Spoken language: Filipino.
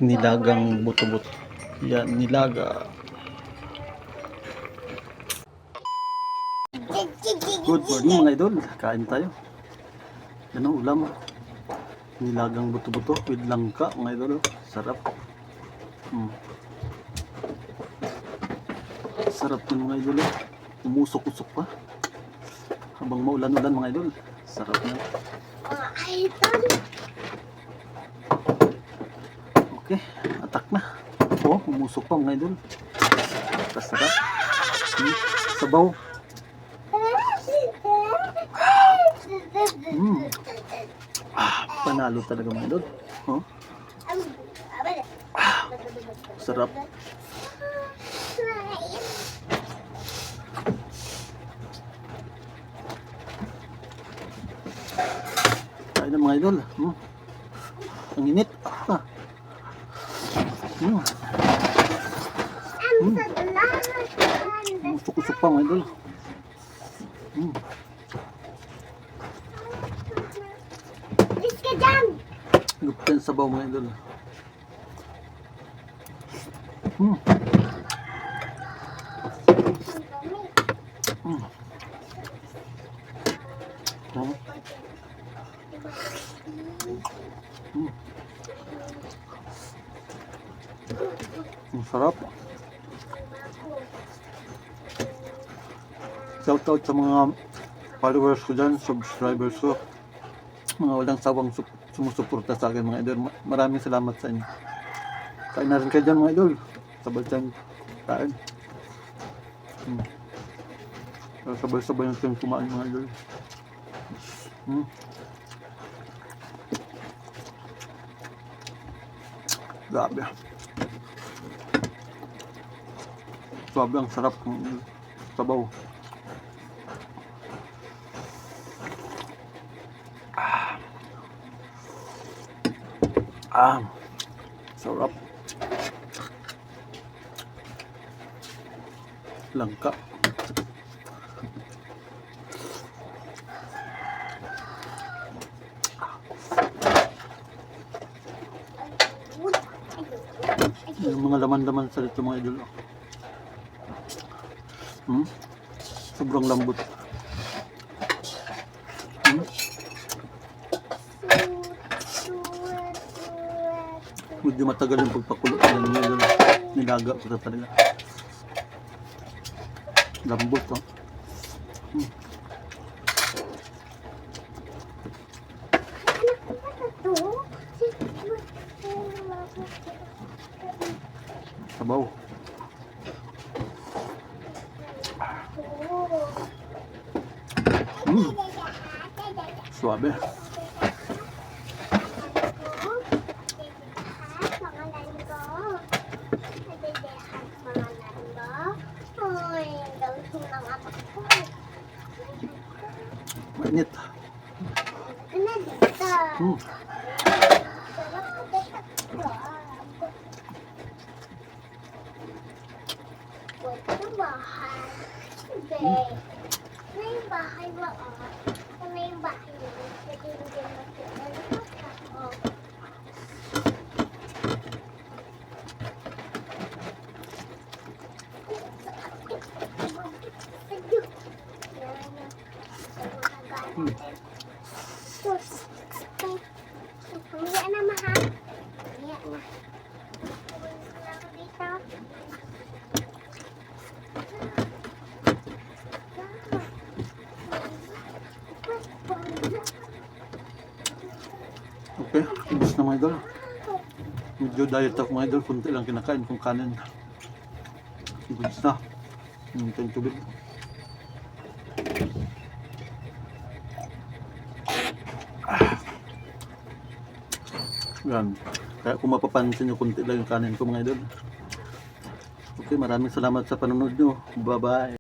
Nilagang buto-buto. Yan, nilaga. Good morning mga idol. Kain tayo. Yan ang ulam. Nilagang buto-buto with langka mga idol. Sarap. Sarap yun mga idol. Umusok-usok pa. Habang maulan-ulan mga idol. Sarap na. Okay, atak na. Oh, umusok pa mga idol. Kasarap. Sabaw. Panalo talaga mga idol. Oh. Sarap. Kain na mga idol. Ang init. Usok-usok pa mga idol. Lupit ang sabaw mga idol. Ang sarap. Shout out sa mga followers ko dyan, subscribers ko, mga walang sawang sumusuporta sa akin mga idol. Maraming salamat sa inyo. Kain na rin kayo dyan mga idol. Sabay tayong kain. Sabay-sabay na tayong kumain mga idol. Grabe. Grabe ang sarap ng sabaw. Sarap. Langka. Yung mga laman-laman sa dito mga idol. Sobrang lambot. Medyo matagal yung pagpakulo ng mga idol. Nilaga ko talaga. Lambot oh. Sabaw. Suabe. Mainit. Okay, ubos na mga idol. Medyo diet ako mga idol, kunti lang kinakain kong kanin. Ubos na. Ito yung tubig. Yan. Kaya kung mapapansin nyo, kunti lang yung kanin ko mga idol. Okay, maraming salamat sa panonood nyo. Bye bye.